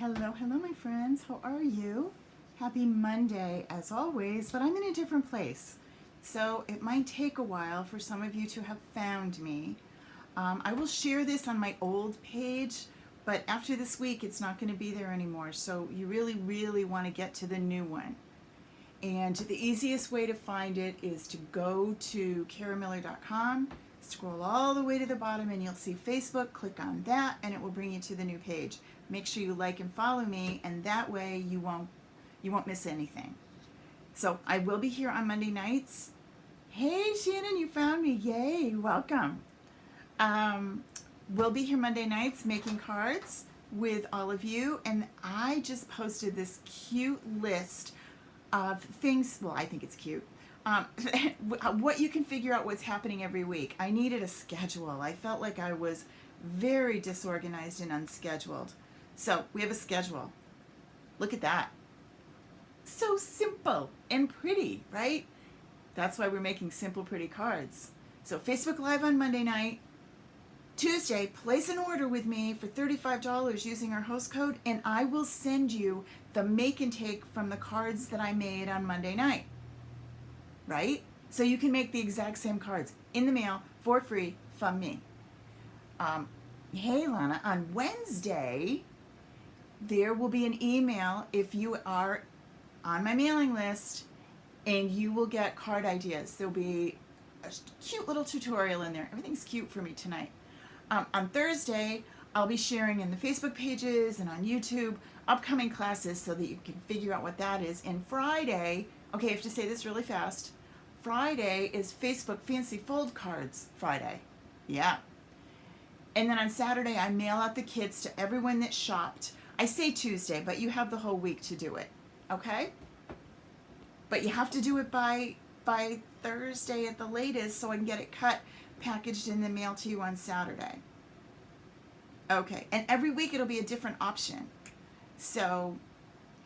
Hello, hello, my friends. How are you? Happy Monday, as always, but I'm in a different place. So it might take a while for some of you to have found me. I will share this on my old page, but after this week, it's not going to be there anymore. So you really, really want to get to the new one. And the easiest way to find it is to go to karamiller.com, scroll all the way to the bottom, and you'll see Facebook. Click on that, and it will bring you to the new page. Make sure you like and follow me, and that way you won't miss anything. So I will be here on Monday nights. Hey, Shannon, you found me. Yay, welcome. We'll be here Monday nights making cards with all of you, and I just posted this cute list of things. Well, I think it's cute. What you can figure out what's happening every week. I needed a schedule. I felt like I was very disorganized and unscheduled. So we have a schedule. Look at that. So simple and pretty, right? That's why we're making simple, pretty cards. So Facebook Live on Monday night. Tuesday, place an order with me for $35 using our host code, and I will send you the make and take from the cards that I made on Monday night. Right? So you can make the exact same cards in the mail for free from me. Hey, Lana, on Wednesday, there will be an email if you are on my mailing list, and you will get card ideas. There'll be a cute little tutorial in there. Everything's cute for me tonight. On Thursday, I'll be sharing in the Facebook pages and on YouTube upcoming classes so that you can figure out what that is. And Friday, okay, I have to say this really fast. Friday is Facebook Fancy Fold Cards Friday. Yeah. And then on Saturday, I mail out the kits to everyone that shopped. I say Tuesday, but you have the whole week to do it. Okay? But you have to do it by Thursday at the latest so I can get it cut, packaged, and then mailed to you on Saturday. Okay. And every week it'll be a different option. So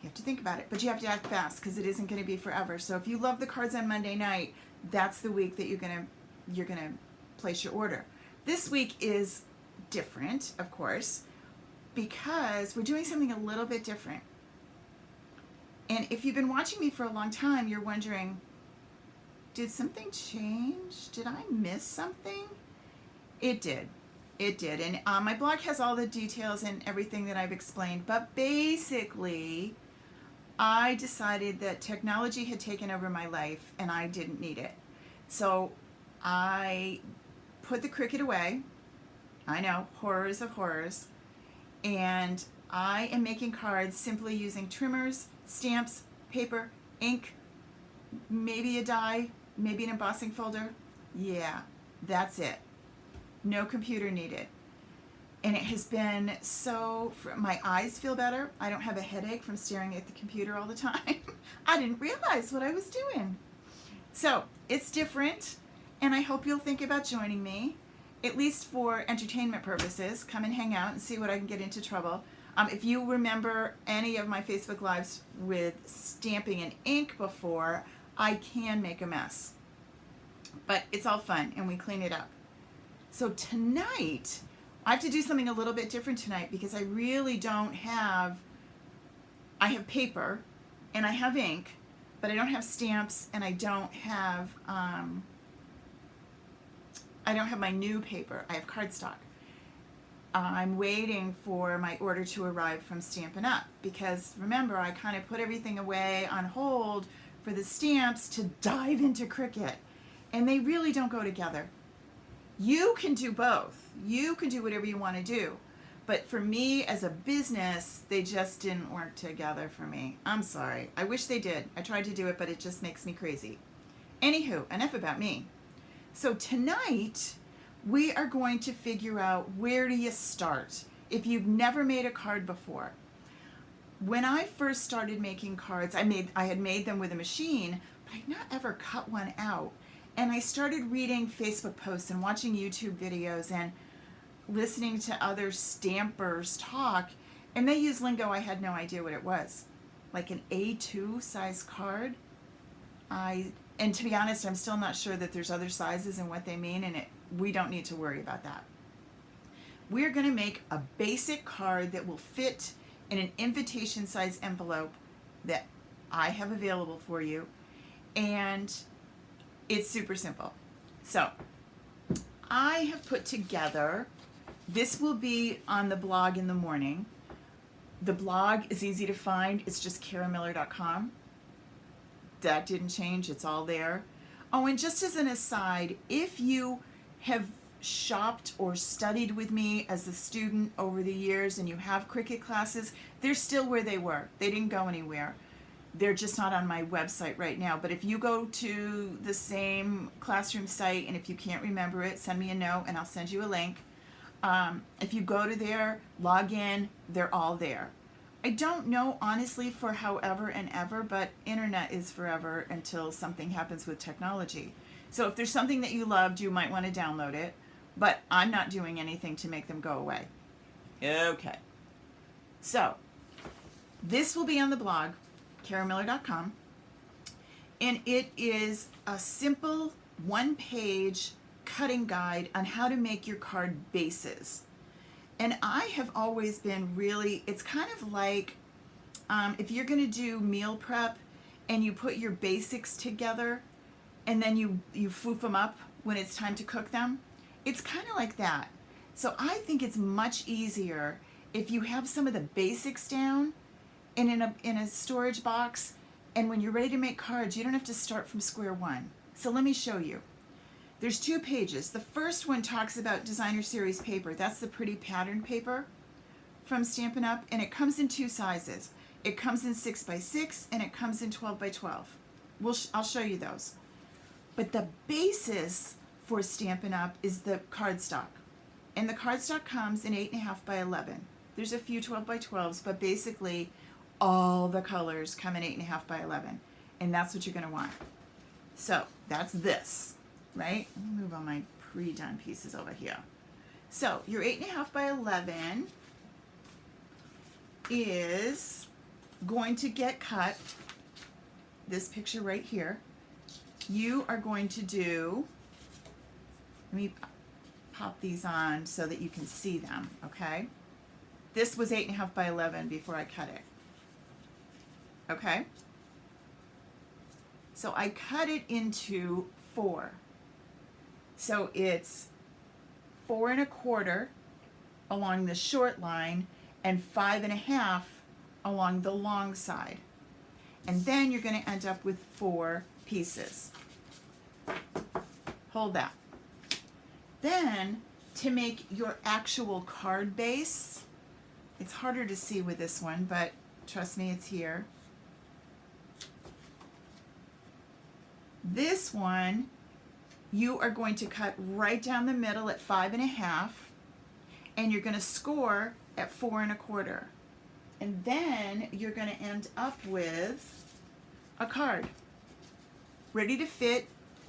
you have to think about it, but you have to act fast because it isn't going to be forever. So if you love the cards on Monday night, that's the week that you're gonna place your order. This week is different, of course, because we're doing something a little bit different. And if you've been watching me for a long time, you're wondering, did something change? Did I miss something? It did. It did. And my blog has all the details and everything that I've explained. But basically, I decided that technology had taken over my life and I didn't need it. So I put the Cricut away. I know, horrors of horrors. And I am making cards simply using trimmers, stamps, paper, ink, maybe a die, maybe an embossing folder. Yeah, that's it. No computer needed. And it has been so, my eyes feel better. I don't have a headache from staring at the computer all the time. I didn't realize what I was doing. So it's different, and I hope you'll think about joining me, at least for entertainment purposes. Come and hang out and see what I can get into trouble. If you remember any of my Facebook Lives with stamping and ink before, I can make a mess. But it's all fun, and we clean it up. So tonight, I have to do something a little bit different tonight because I really don't have, I have paper and I have ink, but I don't have stamps, and I don't have my new paper. I have cardstock. I'm waiting for my order to arrive from Stampin' Up! Because remember, I kind of put everything away on hold for the stamps to dive into Cricut, and they really don't go together. You can do both. You can do whatever you want to do. But for me as a business, they just didn't work together for me. I'm sorry. I wish they did. I tried to do it, but it just makes me crazy. Anywho, enough about me. So tonight, we are going to figure out, where do you start if you've never made a card before. When I first started making cards, I had made them with a machine, but I'd not ever cut one out. And I started reading Facebook posts and watching YouTube videos and listening to other stampers talk, and they use lingo I had no idea what it was. Like an A2 size card. And to be honest, I'm still not sure that there's other sizes and what they mean, and we don't need to worry about that. We're going to make a basic card that will fit in an invitation size envelope that I have available for you, and it's super simple. So I have put together, this will be on the blog in the morning. The blog is easy to find. It's just karamiller.com. That didn't change. It's all there. Oh, and just as an aside, if you have shopped or studied with me as a student over the years and you have Cricut classes, they're still where they were. They didn't go anywhere. They're just not on my website right now. But if you go to the same classroom site, and if you can't remember it, send me a note and I'll send you a link. If you go to there, log in, they're all there. I don't know, honestly, for however and ever, but internet is forever until something happens with technology. So if there's something that you loved, you might want to download it, but I'm not doing anything to make them go away. Okay. So this will be on the blog, karamiller.com, and it is a simple one-page cutting guide on how to make your card bases. And I have always been really, it's kind of like if you're going to do meal prep and you put your basics together and then you foof them up when it's time to cook them. It's kind of like that. So I think it's much easier if you have some of the basics down and in a storage box, and when you're ready to make cards, you don't have to start from square one. So let me show you. There's 2 pages. The first one talks about designer series paper. That's the pretty pattern paper from Stampin' Up, and it comes in 2 sizes. It comes in 6x6 and it comes in 12x12. I'll show you those. But the basis for Stampin' Up is the cardstock, and the cardstock comes in 8.5 by 11. There's a few 12x12s, but basically all the colors come in 8.5 by 11, and that's what you're going to want. So that's this. Right? Let me move all my pre-done pieces over here. So your 8.5 by 11 is going to get cut, this picture right here. You are going to do, let me pop these on so that you can see them, okay? This was 8.5 by 11 before I cut it. Okay? So I cut it into 4. So it's 4 1/4 along the short line and 5 1/2 along the long side. And then you're going to end up with 4 pieces. Hold that. Then to make your actual card base, it's harder to see with this one, but trust me, it's here. This one, you are going to cut right down the middle at 5 1/2, and you're going to score at 4 1/4. And then you're going to end up with a card ready to fit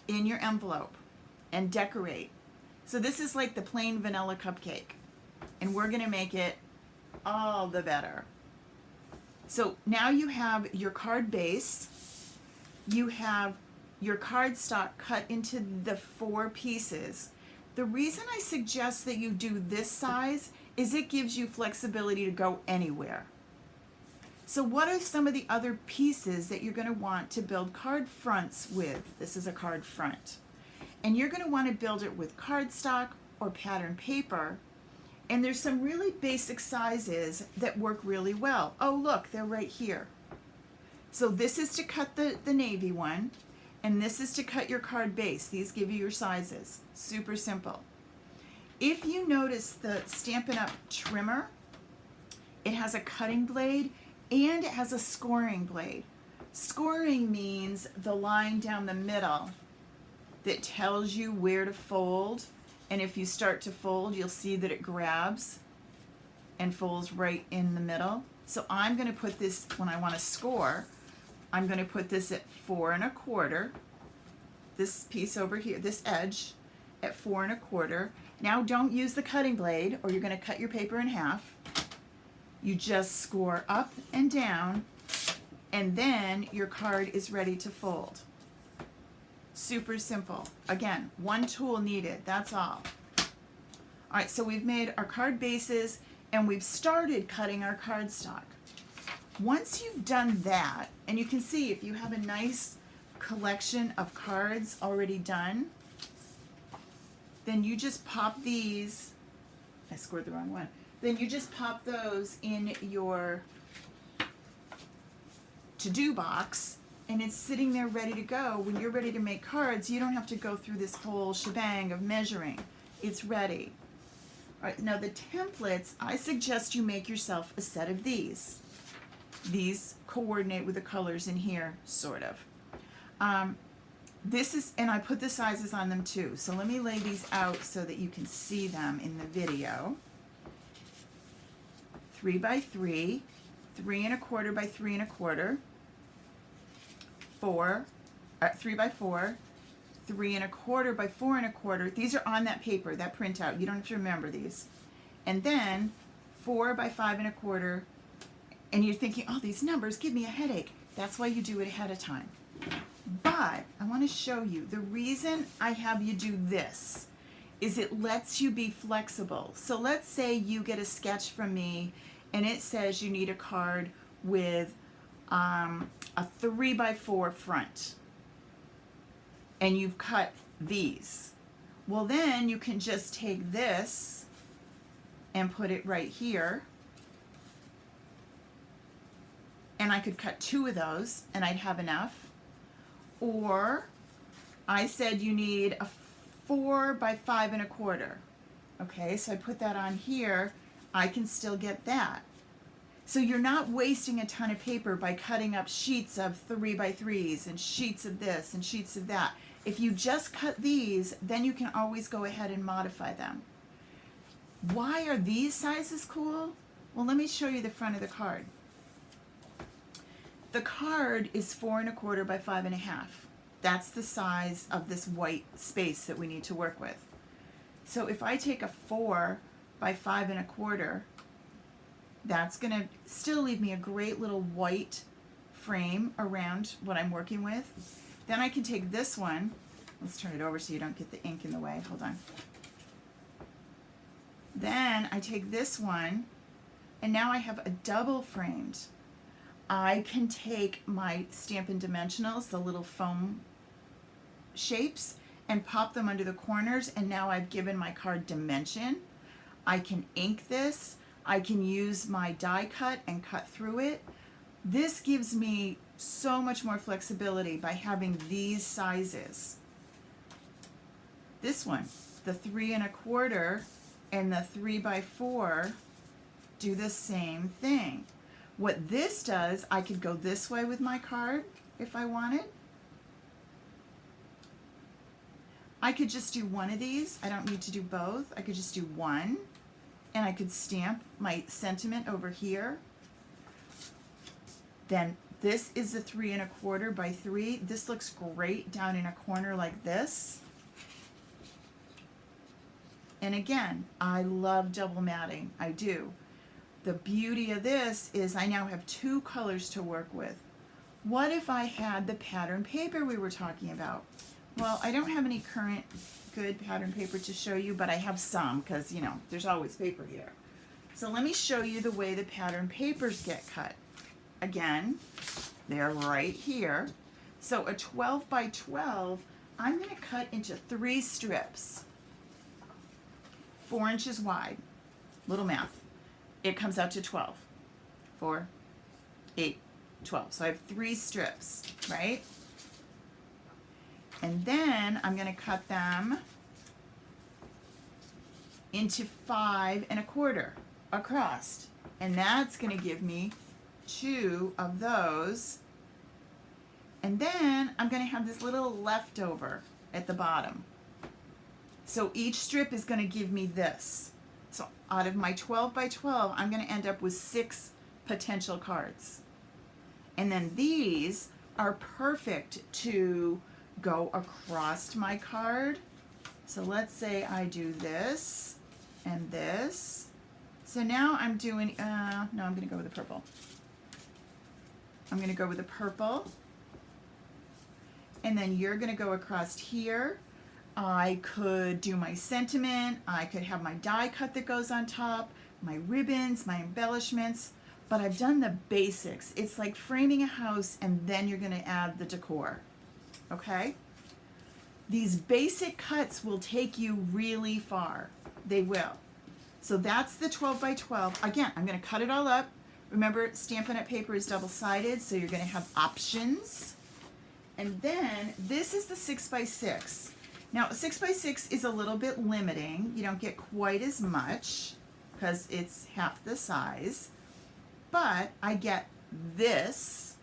in your envelope and decorate. So this is like the plain vanilla cupcake, and we're going to make it all the better. So now you have your card base, you have your cardstock cut into the 4 pieces. The reason I suggest that you do this size is it gives you flexibility to go anywhere. So what are some of the other pieces that you're going to want to build card fronts with? This is a card front. And you're going to want to build it with cardstock or pattern paper. And there's some really basic sizes that work really well. Oh, look, they're right here. So this is to cut the navy one. And this is to cut your card base. These give you your sizes. Super simple. If you notice the Stampin' Up! Trimmer, it has a cutting blade and it has a scoring blade. Scoring means the line down the middle that tells you where to fold. And if you start to fold, you'll see that it grabs and folds right in the middle. So I'm going to put this, when I want to score, I'm going to put this at 4 1/4, this piece over here, this edge at 4 1/4. Now don't use the cutting blade or you're going to cut your paper in half. You just score up and down, and then your card is ready to fold. Super simple. Again, 1 tool needed, that's all. All right, so we've made our card bases and we've started cutting our cardstock. Once you've done that, and you can see if you have a nice collection of cards already done, then you just pop these, I scored the wrong one, then you just pop those in your to-do box, and it's sitting there ready to go. When you're ready to make cards, you don't have to go through this whole shebang of measuring. It's ready. All right, now the templates, I suggest you make yourself a set of these. These coordinate with the colors in here, sort of. This is, and I put the sizes on them too. So let me lay these out so that you can see them in the video. 3 by 3, 3 1/4 by 3 1/4, 3 by 4, 3 1/4 by 4 1/4. These are on that paper, that printout. You don't have to remember these. And then 4 by 5 1/4. And you're thinking, oh, these numbers give me a headache. That's why you do it ahead of time. But I want to show you, the reason I have you do this is it lets you be flexible. So let's say you get a sketch from me and it says you need a card with a 3 by 4 front. And you've cut these. Well, then you can just take this and put it right here. And I could cut 2 of those and I'd have enough. Or I said you need a 4 by 5 1/4. Okay, so I put that on here. I can still get that. So you're not wasting a ton of paper by cutting up sheets of 3 by 3s and sheets of this and sheets of that. If you just cut these, then you can always go ahead and modify them. Why are these sizes cool? Well, let me show you the front of the card. The card is 4 1/4 by 5 1/2. That's the size of this white space that we need to work with. So if I take a 4 by 5 1/4, that's going to still leave me a great little white frame around what I'm working with. Then I can take this one. Let's turn it over so you don't get the ink in the way. Hold on. Then I take this one, and now I have a double framed. I can take my Stampin' Dimensionals, the little foam shapes, and pop them under the corners, and now I've given my card dimension. I can ink this. I can use my die cut and cut through it. This gives me so much more flexibility by having these sizes. This one, the 3 1/4 and the 3 by 4 do the same thing. What this does, I could go this way with my card if I wanted. I could just do one of these. I don't need to do both. I could just do one, and I could stamp my sentiment over here. Then this is the 3 1/4 by 3. This looks great down in a corner like this. And again, I love double matting. I do. The beauty of this is I now have 2 colors to work with. What if I had the pattern paper we were talking about? Well, I don't have any current good pattern paper to show you, but I have some because, you know, there's always paper here. So let me show you the way the pattern papers get cut. Again, they're right here. So a 12 by 12, I'm going to cut into 3 strips, 4 inches wide. Little math. It comes out to 12. 4, 8, 12. So I have 3 strips, right? And then I'm going to cut them into 5 1/4 across. And that's going to give me 2 of those. And then I'm going to have this little leftover at the bottom. So each strip is going to give me this. So out of my 12 by 12, I'm going to end up with 6 potential cards. And then these are perfect to go across my card. So let's say I do this and this. So now I'm doing, no, I'm going to go with the purple. I'm going to go with the purple. And then you're going to go across here. I could do my sentiment. I could have my die cut that goes on top, my ribbons, my embellishments. but I've done the basics. It's like framing a house and then you're gonna add the decor, okay? These basic cuts will take you really far. They will. So that's the 12 by 12. Again, I'm gonna cut it all up. Remember, Stampin' Up! Paper is double-sided, so you're gonna have options. And then this is the 6 by 6. Now, 6 by 6 is a little bit limiting. You don't get quite as much because it's half the size. But I get this,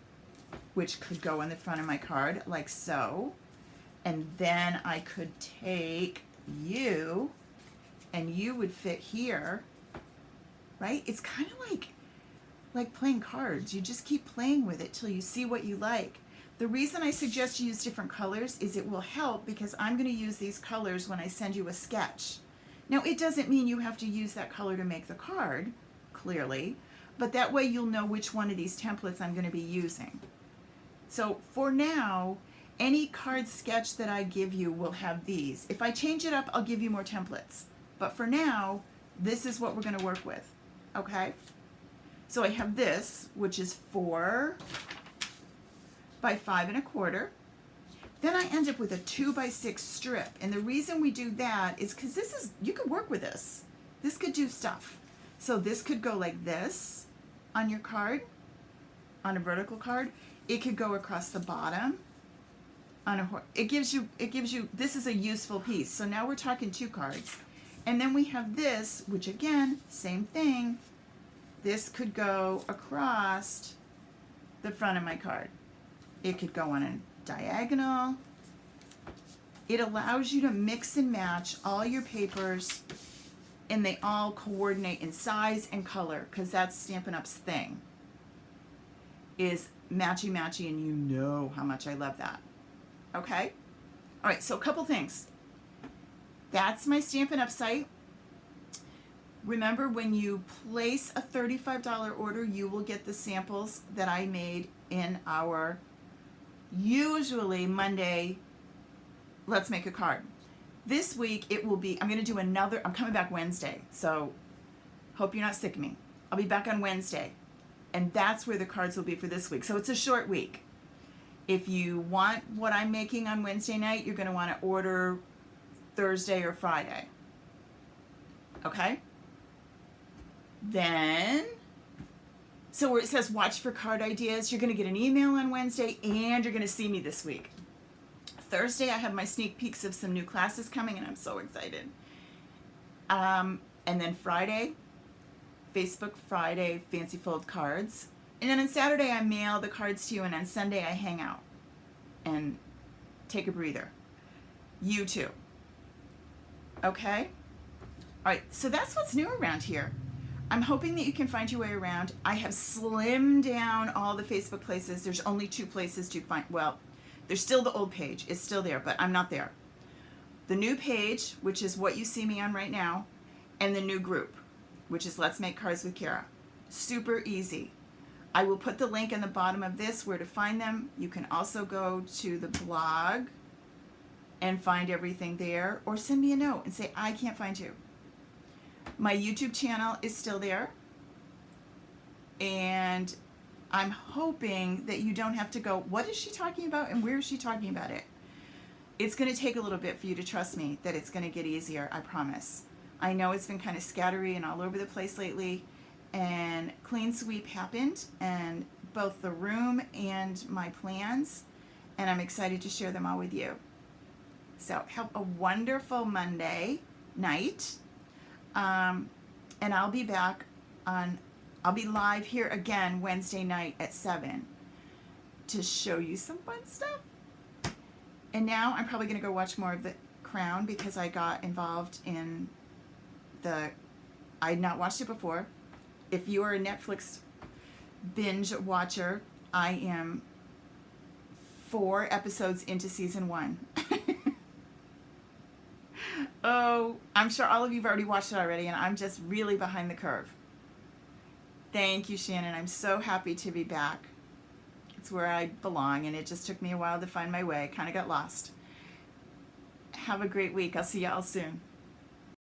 which could go in the front of my card, like so. And then I could take you, and you would fit here, right? It's kind of like playing cards. You just keep playing with it till you see what you like. The reason I suggest you use different colors is it will help because I'm going to use these colors when I send you a sketch. Now, it doesn't mean you have to use that color to make the card, clearly, but that way you'll know which one of these templates I'm going to be using. So for now, any card sketch that I give you will have these. If I change it up, I'll give you more templates. But for now, this is what we're going to work with, okay? So I have this, which is 4 by 5 1/4. Then I end up with a 2 by 6 strip. And the reason we do that is because this is, you could work with this. This could do stuff. So this could go like this on your card, on a vertical card. It could go across the bottom. It gives you, this is a useful piece. So now we're talking 2 cards. And then we have this, which again, same thing. This could go across the front of my card. It could go on a diagonal. It allows you to mix and match all your papers, and they all coordinate in size and color, because that's Stampin' Up's thing, is matchy-matchy, and you know how much I love that. Okay? All right, so a couple things. That's my Stampin' Up site. Remember, when you place a $35 order, you will get the samples that I made in our usually Monday Let's Make a Card. This week it will be, I'm going to do another, I'm coming back Wednesday, so hope you're not sick of me. I'll be back on Wednesday, and that's where the cards will be for this week. So it's a short week. If you want what I'm making on Wednesday night, you're going to want to order Thursday or Friday. Okay? Then, so where it says watch for card ideas, you're going to get an email on Wednesday, and you're going to see me this week. Thursday, I have my sneak peeks of some new classes coming, and I'm so excited. And then Friday, Facebook Friday Fancy Fold cards. And then on Saturday, I mail the cards to you, and on Sunday, I hang out and take a breather. You too. Okay? All right, so that's what's new around here. I'm hoping that you can find your way around. I have slimmed down all the Facebook places. There's only 2 places to find. Well, there's still the old page. It's still there, but I'm not there. The new page, which is what you see me on right now, and the new group, which is Let's Make Cards with Kara. Super easy. I will put the link in the bottom of this where to find them. You can also go to the blog and find everything there, or send me a note and say, I can't find you. My YouTube channel is still there, and I'm hoping that you don't have to go, what is she talking about and where is she talking about it? It's going to take a little bit for you to trust me that it's going to get easier, I promise. I know it's been kind of scattery and all over the place lately, and Clean Sweep happened, and both the room and my plans, and I'm excited to share them all with you. So have a wonderful Monday night. And I'll be back I'll be live here again Wednesday night at 7 to show you some fun stuff. And now I'm probably going to go watch more of The Crown because I got involved in I had not watched it before. If you are a Netflix binge watcher, I am 4 episodes into season 1. Oh, I'm sure all of you have already watched it already, and I'm just really behind the curve. Thank you, Shannon. I'm so happy to be back. It's where I belong, and it just took me a while to find my way. I kind of got lost. Have a great week. I'll see y'all soon.